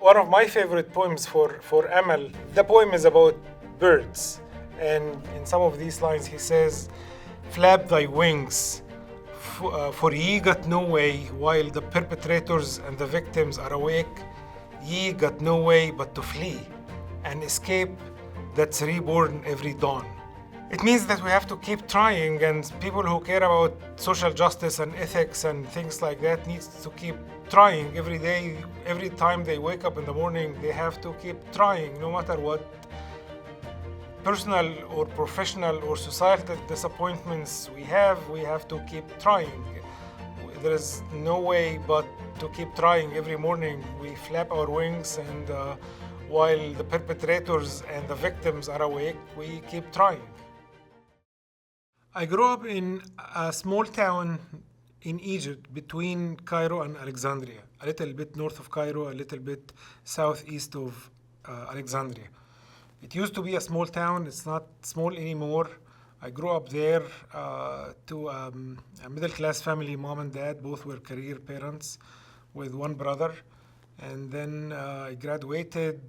One of my favorite poems for Amal, the poem is about birds. And in some of these lines he says, flap thy wings, for ye got no way, while the perpetrators and the victims are awake, ye got no way but to flee, and escape that's reborn every dawn. It means that we have to keep trying, and people who care about social justice and ethics and things like that needs to keep trying every day. Every time they wake up in the morning, they have to keep trying, no matter what personal or professional or societal disappointments we have to keep trying. There is no way but to keep trying. Every morning we flap our wings, and while the perpetrators and the victims are awake, we keep trying. I grew up in a small town in Egypt between Cairo and Alexandria, a little bit north of Cairo, a little bit southeast of Alexandria. It used to be a small town. It's not small anymore. I grew up there to a middle-class family, mom and dad. Both were career parents with one brother. And then I graduated.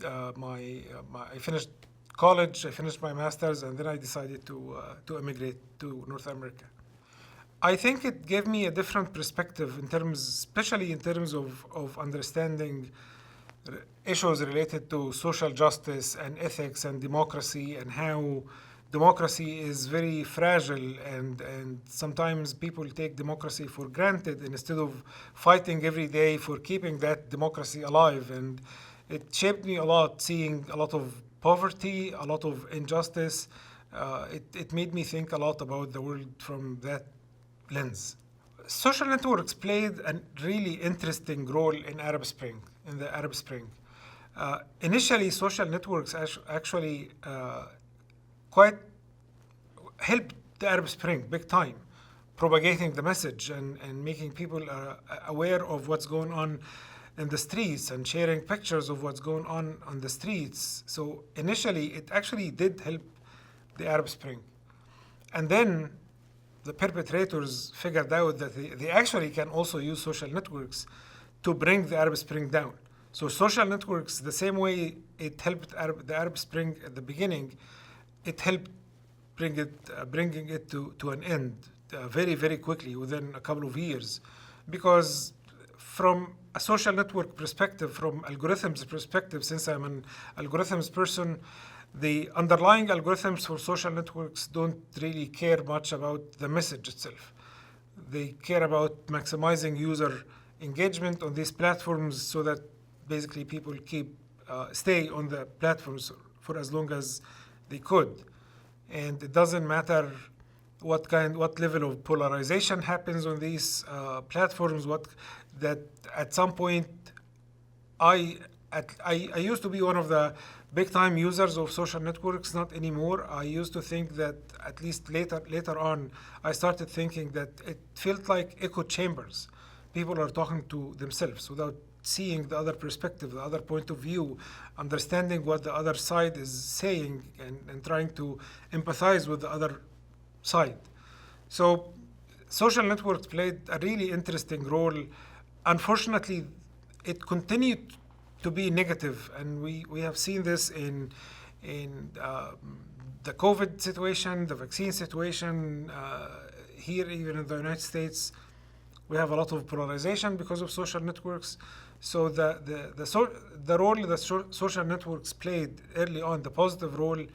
I finished college, I finished my master's, and then I decided to immigrate to North America. I think it gave me a different perspective especially in terms of understanding issues related to social justice and ethics and democracy, and how democracy is very fragile, and sometimes people take democracy for granted instead of fighting every day for keeping that democracy alive. And it shaped me a lot, seeing a lot of poverty, a lot of injustice. It made me think a lot about the world from that lens. Social networks played a really interesting role in the Arab Spring. Initially, social networks actually quite helped the Arab Spring big time, propagating the message and making people aware of what's going on in the streets and sharing pictures of what's going on the streets. So initially, it actually did help the Arab Spring. And then the perpetrators figured out that they actually can also use social networks to bring the Arab Spring down. So social networks, the same way it helped the Arab Spring at the beginning, it helped bringing it to an end very, very quickly within a couple of years. Because from a social network perspective, from algorithms perspective, since I'm an algorithms person, the underlying algorithms for social networks don't really care much about the message itself. They care about maximizing user engagement on these platforms so that basically people stay on the platforms for as long as they could. And it doesn't matter what level of polarization happens on these platforms. That at some point, I used to be one of the big time users of social networks, not anymore. I used to think that, at least later on, I started thinking that it felt like echo chambers. People are talking to themselves without seeing the other perspective, the other point of view, understanding what the other side is saying, and trying to empathize with the other side. So social networks played a really interesting role. Unfortunately, it continued to be negative, and we have seen this in the COVID situation, the vaccine situation. Here, even in the United States, we have a lot of polarization because of social networks. So the role that social networks played early on, the positive role,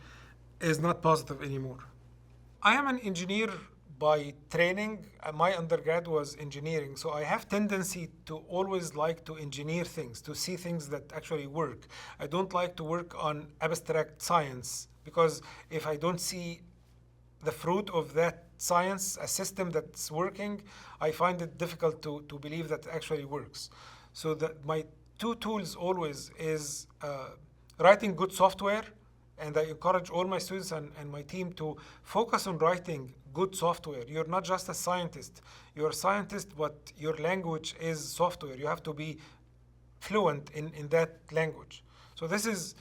is not positive anymore. I am an engineer by training. My undergrad was engineering, so I have tendency to always like to engineer things, to see things that actually work. I don't like to work on abstract science, because if I don't see the fruit of that science, a system that's working, I find it difficult to believe that it actually works. So my two tools always is writing good software, and I encourage all my students and my team to focus on writing good software. You're not just a scientist. You're a scientist, but your language is software. You have to be fluent in that language. So this is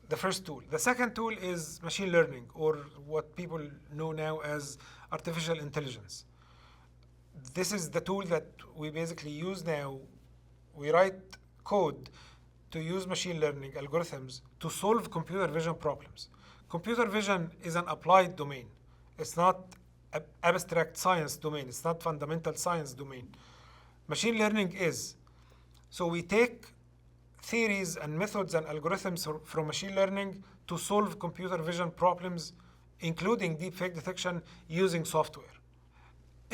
the first tool. The second tool is machine learning, or what people know now as artificial intelligence. This is the tool that we basically use now. We write code to use machine learning algorithms to solve computer vision problems. Computer vision is an applied domain. It's not an abstract science domain. It's not fundamental science domain. Machine learning is. So we take theories and methods and algorithms from machine learning to solve computer vision problems, including deepfake detection using software.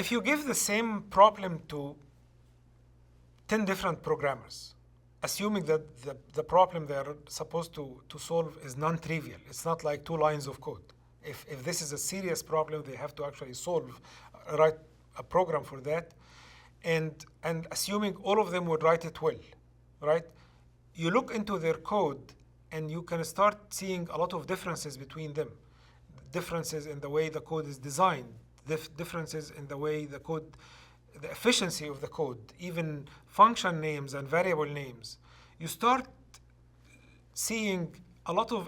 If you give the same problem to 10 different programmers, assuming that the problem they're supposed to solve is non-trivial, it's not like 2 lines of code. If this is a serious problem, they have to actually write a program for that, and assuming all of them would write it well, right? You look into their code and you can start seeing a lot of differences between them. Differences in the way the code is designed, differences in the way the efficiency of the code, even function names and variable names. You start seeing a lot of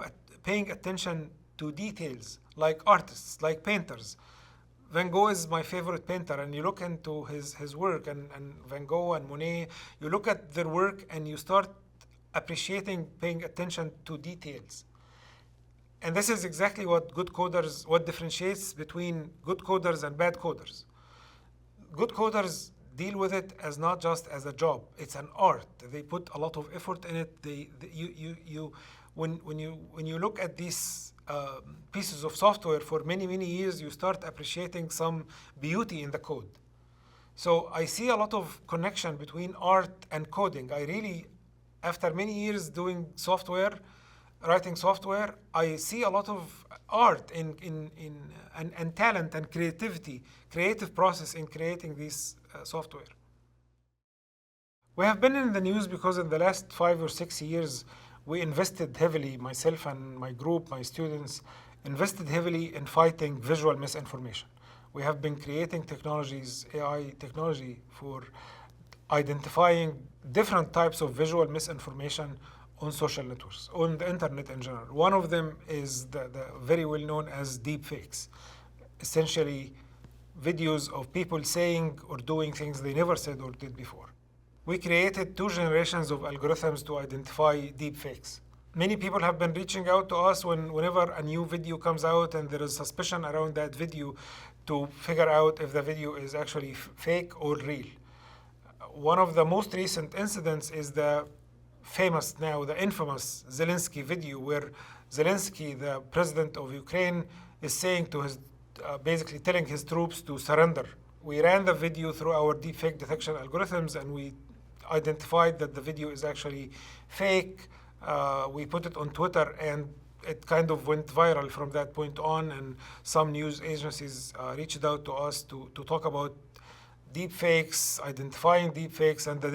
paying attention to details, like artists, like painters. Van Gogh is my favorite painter, and you look into his work, and Van Gogh and Monet, you look at their work and you start appreciating, paying attention to details. And this is exactly what differentiates between good coders and bad coders. Good coders deal with it as not just as a job. It's an art. They put a lot of effort in it. When you look at these pieces of software for many, many years, you start appreciating some beauty in the code. So I see a lot of connection between art and coding. I really, after many years doing software, writing software, I see a lot of art and talent and creative process in creating this software. We have been in the news because in the last 5 or 6 years, we invested heavily, myself and my group, my students, invested heavily in fighting visual misinformation. We have been creating technologies, AI technology, for identifying different types of visual misinformation on social networks, on the internet in general. One of them is the very well known as deepfakes. Essentially, videos of people saying or doing things they never said or did before. We created 2 generations of algorithms to identify deepfakes. Many people have been reaching out to us whenever a new video comes out and there is suspicion around that video to figure out if the video is actually fake or real. One of the most recent incidents is the famous now, the infamous Zelensky video, where Zelensky, the president of Ukraine, is saying to his, basically telling his troops to surrender. We ran the video through our deepfake detection algorithms, and we identified that the video is actually fake. We put it on Twitter, and it kind of went viral from that point on, and some news agencies reached out to us to talk about deepfakes, identifying deepfakes, and the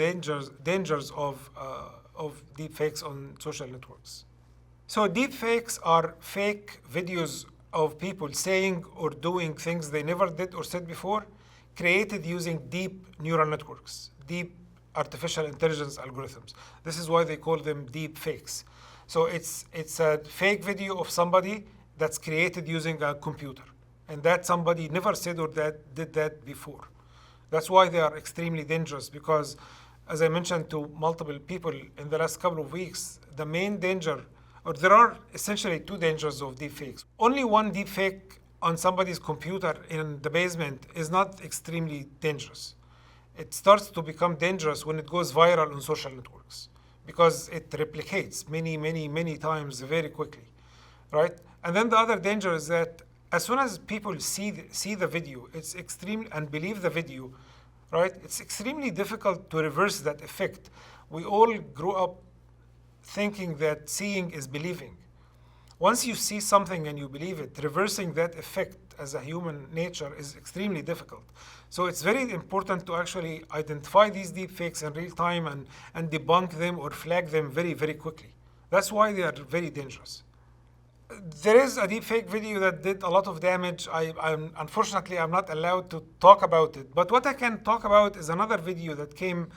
dangers of deepfakes on social networks. So deepfakes are fake videos of people saying or doing things they never did or said before, created using deep neural networks, deep artificial intelligence algorithms. This is why they call them deepfakes. So it's a fake video of somebody that's created using a computer, and that somebody never said or did that before. That's why they are extremely dangerous, because as I mentioned to multiple people in the last couple of weeks, the main danger, or there are essentially 2 dangers of deepfakes. Only one deepfake on somebody's computer in the basement is not extremely dangerous. It starts to become dangerous when it goes viral on social networks, because it replicates many times very quickly, right? And then the other danger is that as soon as people see the video, it's extreme, and believe the video, right? It's extremely difficult to reverse that effect. We all grew up thinking that seeing is believing. Once you see something and you believe it, reversing that effect as a human nature is extremely difficult. So it's very important to actually identify these deepfakes in real time and debunk them or flag them very quickly. That's why they are very dangerous. There is a deepfake video that did a lot of damage. Unfortunately, I'm not allowed to talk about it. But what I can talk about is another video that came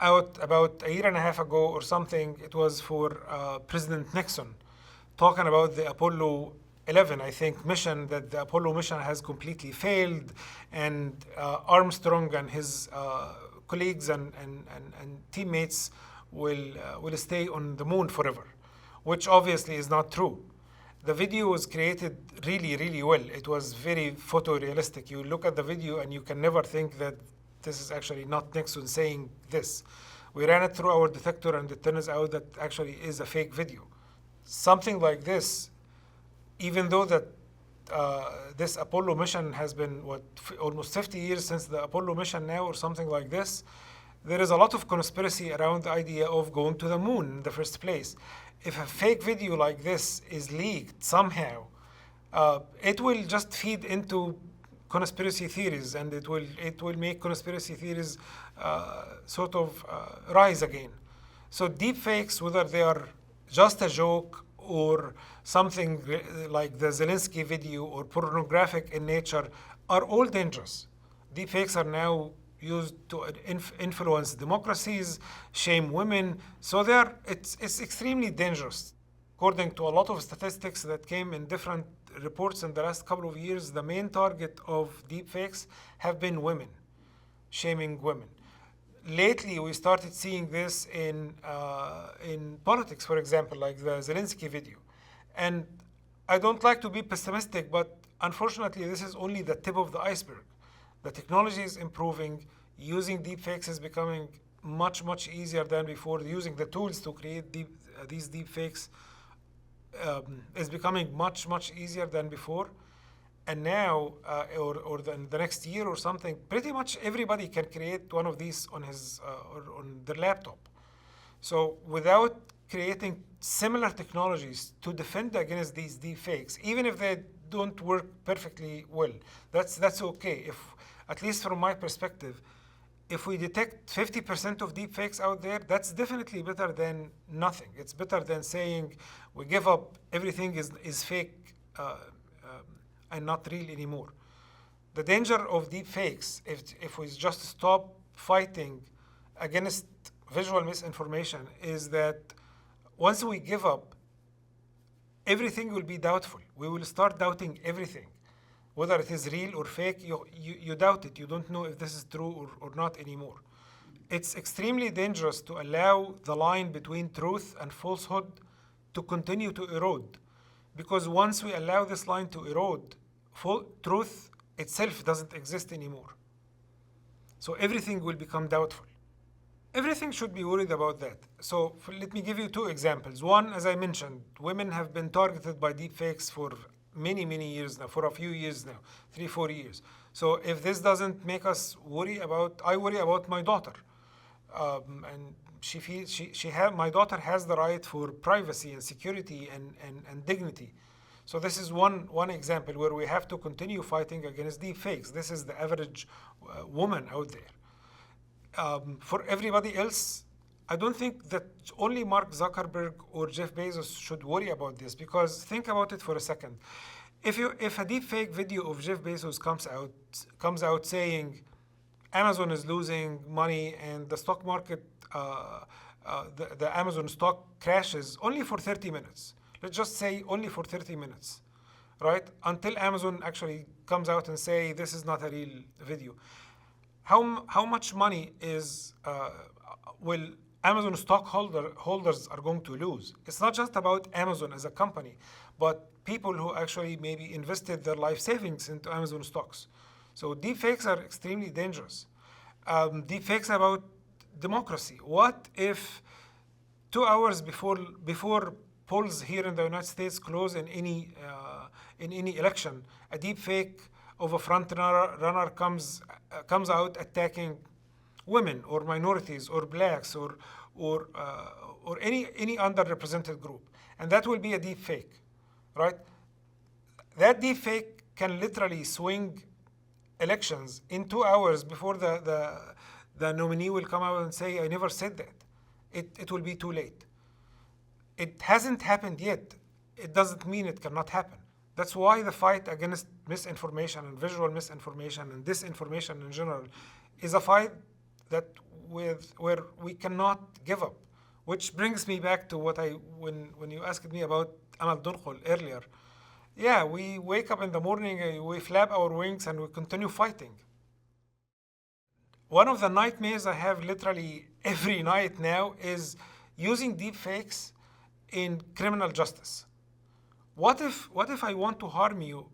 out about 1.5 years ago or something. It was for President Nixon, talking about the Apollo 11, I think, mission, that the Apollo mission has completely failed, and Armstrong and his colleagues and teammates will stay on the moon forever, which obviously is not true. The video was created really, really well. It was very photorealistic. You look at the video and you can never think that this is actually not Nixon saying this. We ran it through our detector and it turns out that actually is a fake video. Something like this, even though that this Apollo mission has been, almost 50 years since the Apollo mission now or something like this, there is a lot of conspiracy around the idea of going to the moon in the first place. If a fake video like this is leaked somehow, it will just feed into conspiracy theories, and it will make conspiracy theories rise again. So deepfakes, whether they are just a joke or something like the Zelensky video or pornographic in nature, are all dangerous. Deepfakes are now used to influence democracies, shame women. So it's extremely dangerous. According to a lot of statistics that came in different reports in the last couple of years, the main target of deepfakes have been women, shaming women. Lately, we started seeing this in politics, for example, like the Zelensky video. And I don't like to be pessimistic, but unfortunately, this is only the tip of the iceberg. The technology is improving. Using deepfakes is becoming much, much easier than before. Using the tools to create these deepfakes is becoming much, much easier than before. And now, or the next year or something, pretty much everybody can create one of these on his or on their laptop. So without creating similar technologies to defend against these deepfakes, even if they don't work perfectly well, that's okay. If, at least from my perspective, if we detect 50% of deepfakes out there, that's definitely better than nothing. It's better than saying we give up, everything is fake and not real anymore. The danger of deepfakes, if we just stop fighting against visual misinformation, is that once we give up, everything will be doubtful. We will start doubting everything. Whether it is real or fake, you doubt it. You don't know if this is true or not anymore. It's extremely dangerous to allow the line between truth and falsehood to continue to erode. Because once we allow this line to erode, truth itself doesn't exist anymore. So everything will become doubtful. Everything should be worried about that. So let me give you two examples. One, as I mentioned, women have been targeted by deepfakes for many, many years now, for a few years now, 3-4 years. So if this doesn't make us worry about, I worry about my daughter. And she feels, my daughter has the right for privacy and security and dignity. So this is one example where we have to continue fighting against deepfakes. This is the average woman out there. For everybody else, I don't think that only Mark Zuckerberg or Jeff Bezos should worry about this, because think about it for a second. If a deepfake video of Jeff Bezos comes out saying Amazon is losing money and the stock market, the Amazon stock crashes only for 30 minutes. Let's just say only for 30 minutes, right? Until Amazon actually comes out and say this is not a real video. How much money will Amazon stockholders are going to lose? It's not just about Amazon as a company, but people who actually maybe invested their life savings into Amazon stocks. So deepfakes are extremely dangerous. Deepfakes about democracy. What if 2 hours before polls here in the United States close in any election, a deepfake of a front runner comes out attacking women or minorities or blacks or any underrepresented group, and that will be a deep fake, right? That deep fake can literally swing elections in 2 hours before the nominee will come out and say, I never said that. It will be too late. It hasn't happened yet. It doesn't mean it cannot happen. That's why the fight against misinformation and visual misinformation and disinformation in general is a fight that where we cannot give up. Which brings me back to what when you asked me about Amal Dunkhul earlier. Yeah, we wake up in the morning, we flap our wings, and we continue fighting. One of the nightmares I have literally every night now is using deepfakes in criminal justice. What if I want to harm you,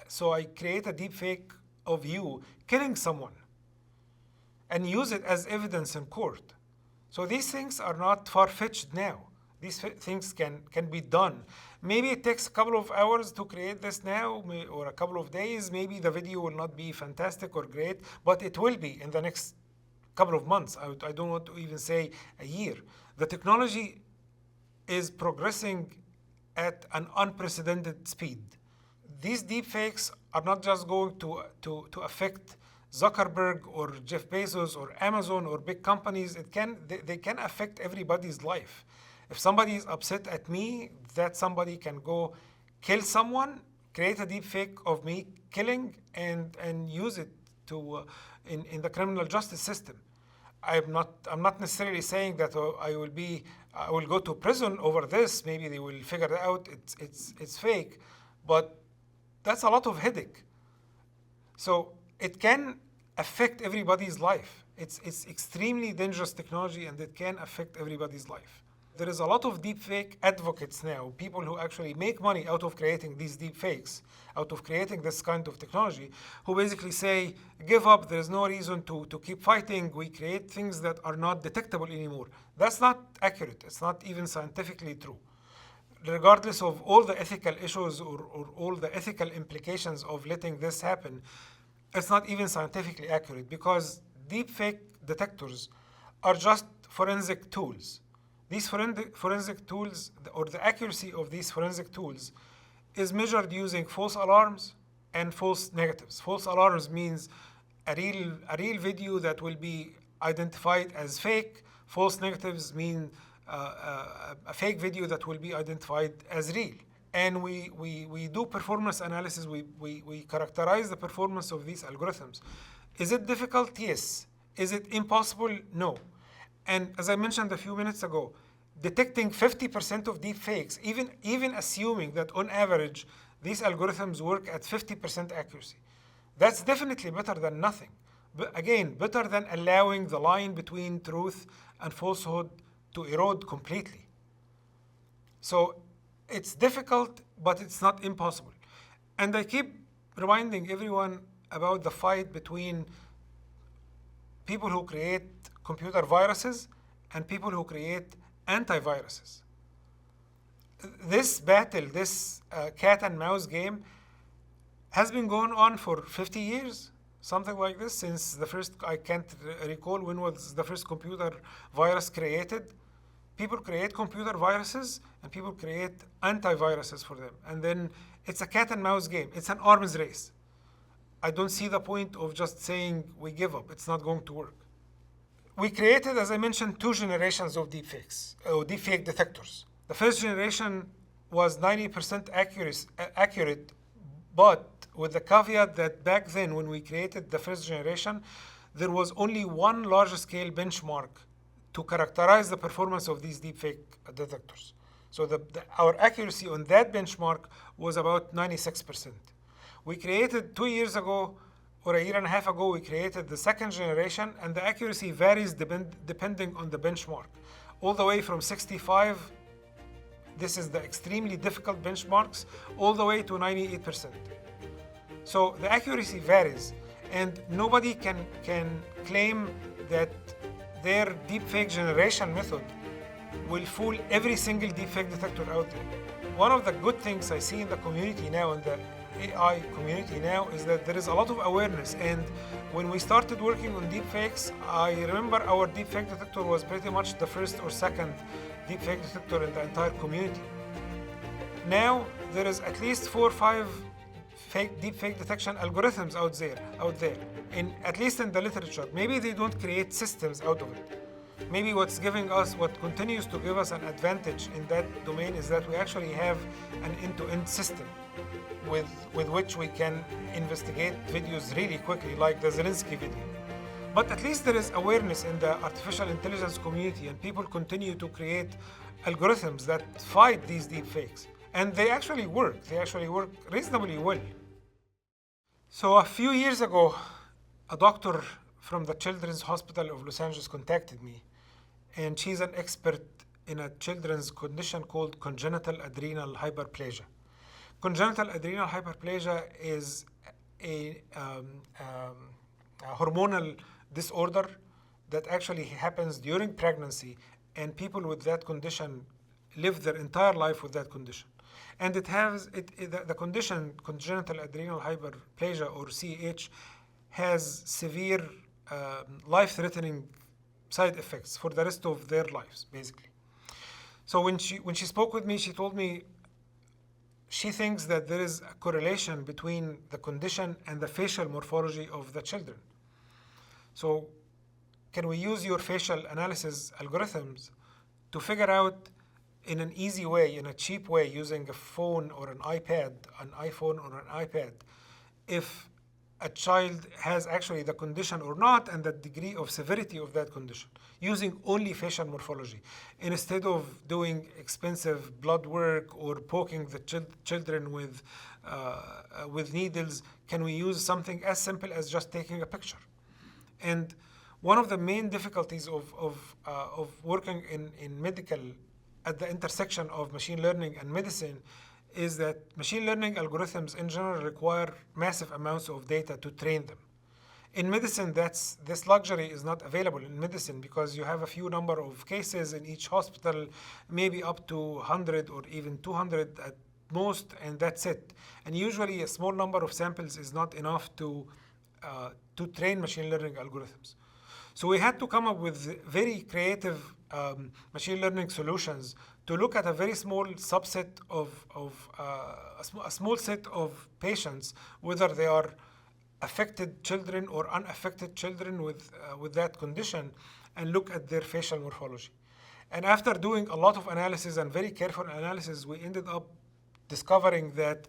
so I create a deepfake of you killing someone and use it as evidence in court? So these things are not far-fetched now. These things can be done. Maybe it takes a couple of hours to create this now, or a couple of days. Maybe the video will not be fantastic or great, but it will be in the next couple of months. I don't want to even say a year. The technology is progressing at an unprecedented speed. These deepfakes are not just going to affect Zuckerberg or Jeff Bezos or Amazon or big companies. They can affect everybody's life. If somebody is upset at me, that somebody can go kill someone, create a deepfake of me killing, and use it to in the criminal justice system. I'm not necessarily saying that I will go to prison over this. Maybe they will figure it out. It's fake, but that's a lot of headache. So it can affect everybody's life. It's extremely dangerous technology, and it can affect everybody's life. There is a lot of deepfake advocates now, people who actually make money out of creating these deepfakes, out of creating this kind of technology, who basically say, give up, there's no reason to keep fighting, we create things that are not detectable anymore. That's not accurate, it's not even scientifically true. Regardless of all the ethical issues or all the ethical implications of letting this happen, it's not even scientifically accurate, because deepfake detectors are just forensic tools. These forensic tools, or the accuracy of these forensic tools, is measured using false alarms and false negatives. False alarms means a real video that will be identified as fake. False negatives mean a fake video that will be identified as real. And we do performance analysis. We characterize the performance of these algorithms. Is it difficult? Yes. Is it impossible? No. And as I mentioned a few minutes ago, detecting 50% of deepfakes, even assuming that on average these algorithms work at 50% accuracy, that's definitely better than nothing. But again, better than allowing the line between truth and falsehood to erode completely. So it's difficult, but it's not impossible. And I keep reminding everyone about the fight between people who create computer viruses and people who create antiviruses. This battle, this cat and mouse game, has been going on for 50 years, something like this, since the first, I can't recall when was the first computer virus created. People create computer viruses and people create antiviruses for them. And then it's a cat and mouse game. It's an arms race. I don't see the point of just saying we give up. It's not going to work. We created, as I mentioned, 2 generations of deepfakes, or deepfake detectors. The first generation was 90% accurate, but with the caveat that back then, when we created the first generation, there was only one large-scale benchmark to characterize the performance of these deepfake detectors. So our accuracy on that benchmark was about 96%. We created 2 years ago, or a year and a half ago, we created the second generation, and the accuracy varies depending on the benchmark. All the way from 65, this is the extremely difficult benchmarks, all the way to 98%. So the accuracy varies, and nobody can claim that their deepfake generation method will fool every single deepfake detector out there. One of the good things I see in the community now, in the AI community now, is that there is a lot of awareness. And when we started working on deepfakes, I remember our deepfake detector was pretty much the first or second deepfake detector in the entire community. Now there is at least 4 or 5 deepfake detection algorithms out there, at least in the literature. Maybe they don't create systems out of it. Maybe what continues to give us an advantage in that domain is that we actually have an end-to-end system with which we can investigate videos really quickly, like the Zelensky video. But at least there is awareness in the artificial intelligence community, and people continue to create algorithms that fight these deepfakes. And they actually work. They actually work reasonably well. So a few years ago, a doctor from the Children's Hospital of Los Angeles contacted me, and she's an expert in a children's condition called congenital adrenal hyperplasia. Congenital adrenal hyperplasia is a hormonal disorder that actually happens during pregnancy, and people with that condition live their entire life with that condition. And the condition, congenital adrenal hyperplasia, or CAH, has severe life-threatening side effects for the rest of their lives, basically. So when she spoke with me, she told me she thinks that there is a correlation between the condition and the facial morphology of the children. So can we use your facial analysis algorithms to figure out in an easy way, in a cheap way, using a phone or an iPad, an iPhone or an iPad, if a child has actually the condition or not, and the degree of severity of that condition, using only facial morphology, instead of doing expensive blood work or poking the children with needles? Can we use something as simple as just taking a picture? And one of the main difficulties of working in medical at the intersection of machine learning and medicine is that machine learning algorithms in general require massive amounts of data to train them. In medicine, this luxury is not available in medicine because you have a few number of cases in each hospital, maybe up to 100 or even 200 at most, and that's it. And usually a small number of samples is not enough to train machine learning algorithms. So we had to come up with very creative machine learning solutions to look at a very small subset a small set of patients, whether they are affected children or unaffected children with that condition, and look at their facial morphology. And after doing a lot of analysis and very careful analysis, we ended up discovering that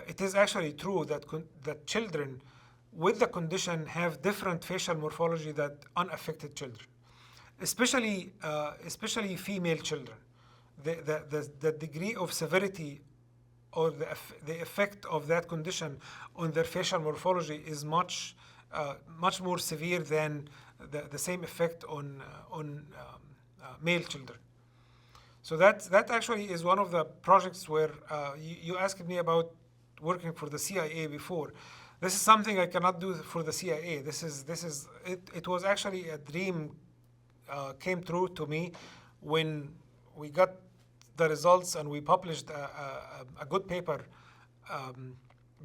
it is actually true that children with the condition have different facial morphology than unaffected children, especially female children. The degree of severity or the effect of that condition on their facial morphology is much more severe than the same effect on male children. So that actually is one of the projects where you asked me about working for the CIA before. This is something I cannot do for the CIA. It was actually a dream came true to me when we got the results and we published a good paper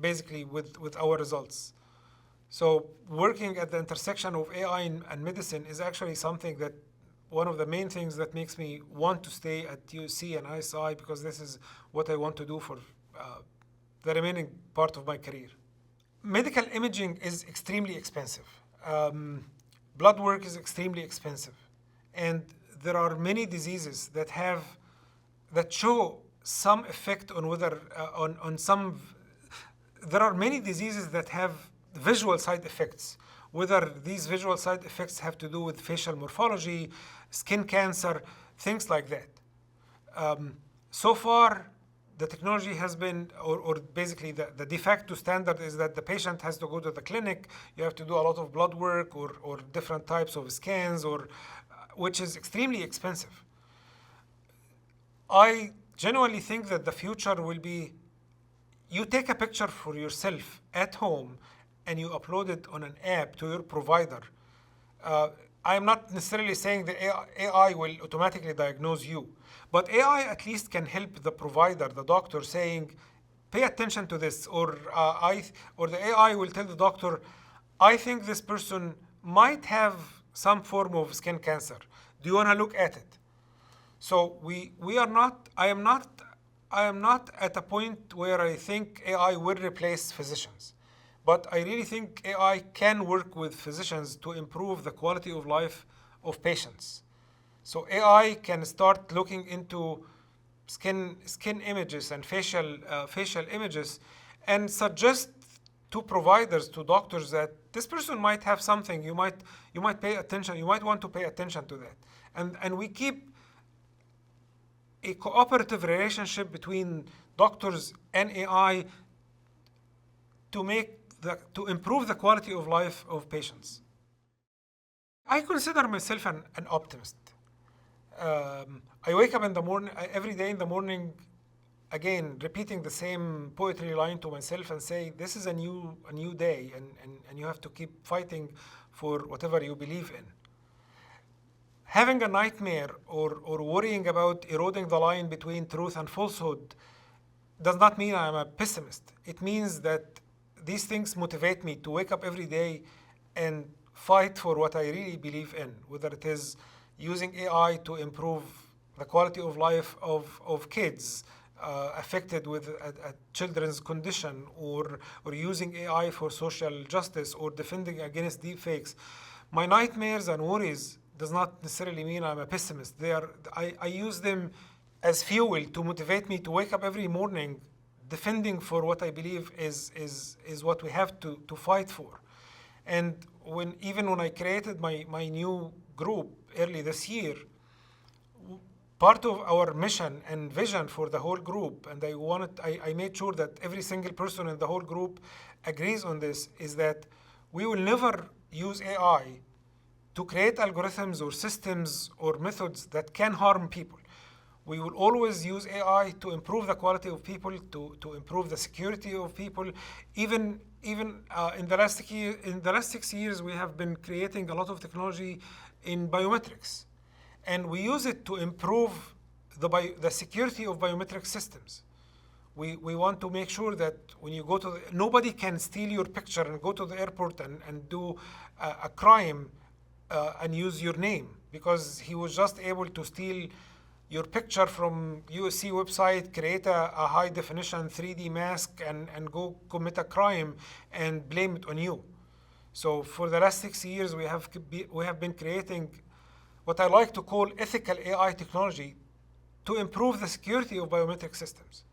basically with our results. So working at the intersection of AI and medicine is actually something that one of the main things that makes me want to stay at UC and ISI, because this is what I want to do for the remaining part of my career. Medical imaging is extremely expensive. Blood work is extremely expensive. And there are many diseases that show some effect on whether, there are many diseases that have visual side effects, whether these visual side effects have to do with facial morphology, skin cancer, things like that. So far, the technology has been, or basically the de facto standard is that the patient has to go to the clinic, you have to do a lot of blood work or different types of scans, which is extremely expensive. I genuinely think that the future will be, you take a picture for yourself at home and you upload it on an app to your provider. I'm not necessarily saying that AI will automatically diagnose you, but AI at least can help the provider, the doctor, saying, pay attention to this, or the AI will tell the doctor, I think this person might have some form of skin cancer. Do you want to look at it? So I am not at a point where I think AI will replace physicians. But I really think AI can work with physicians to improve the quality of life of patients. So AI can start looking into skin images and facial images and suggest to providers, to doctors, that this person might have something. You might pay attention. You might want to pay attention to that. And we keep a cooperative relationship between doctors and AI to improve the quality of life of patients. I consider myself an optimist. I wake up in the morning, every day in the morning, again, repeating the same poetry line to myself and say, this is a new day, and you have to keep fighting for whatever you believe in. Having a nightmare or worrying about eroding the line between truth and falsehood does not mean I'm a pessimist. It means that these things motivate me to wake up every day and fight for what I really believe in, whether it is using AI to improve the quality of life of kids affected with a children's condition, or using AI for social justice, or defending against deepfakes. My nightmares and worries does not necessarily mean I'm a pessimist. I use them as fuel to motivate me to wake up every morning defending for what I believe is what we have to fight for. And even when I created my new group early this year, part of our mission and vision for the whole group, and I made sure that every single person in the whole group agrees on this, is that we will never use AI to create algorithms or systems or methods that can harm people. We will always use AI to improve the quality of people, to improve the security of people. Even in the last 6 years, we have been creating a lot of technology in biometrics. And we use it to improve the security of biometric systems. We want to make sure that when you go nobody can steal your picture and go to the airport and do a crime and use your name, because he was just able to steal your picture from USC website, create a high definition 3D mask, and go commit a crime and blame it on you. So for the last 6 years, we have been creating what I like to call ethical AI technology to improve the security of biometric systems.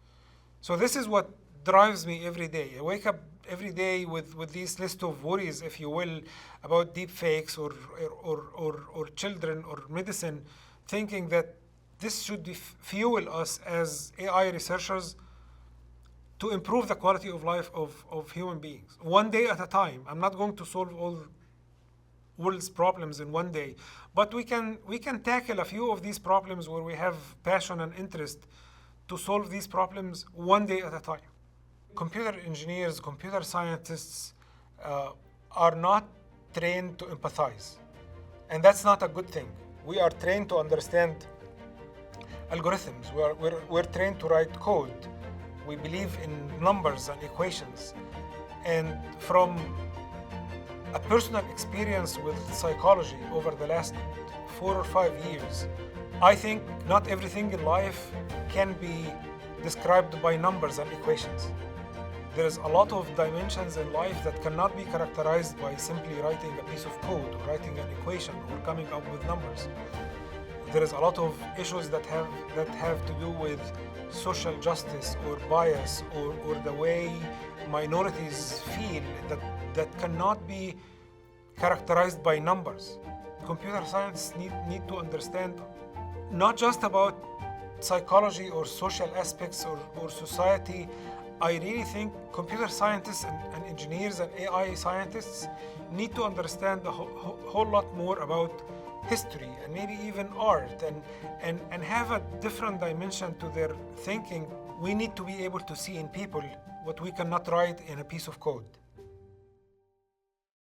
So this is what drives me every day. I wake up every day with this list of worries, if you will, about deepfakes or children or medicine, thinking that this should fuel us as AI researchers to improve the quality of life of human beings, one day at a time. I'm not going to solve all world's problems in one day, but we can tackle a few of these problems where we have passion and interest to solve these problems one day at a time. Computer engineers, computer scientists are not trained to empathize, and that's not a good thing. We are trained to understand algorithms. We're trained to write code. We believe in numbers and equations. And from a personal experience with psychology over the last 4 or 5 years, I think not everything in life can be described by numbers and equations. There's a lot of dimensions in life that cannot be characterized by simply writing a piece of code or writing an equation or coming up with numbers. There is a lot of issues that have to do with social justice or bias or the way minorities feel that cannot be characterized by numbers. Computer scientists need to understand not just about psychology or social aspects or society. I really think computer scientists and engineers and AI scientists need to understand a whole lot more about history and maybe even art and have a different dimension to their thinking. We need to be able to see in people what we cannot write in a piece of code.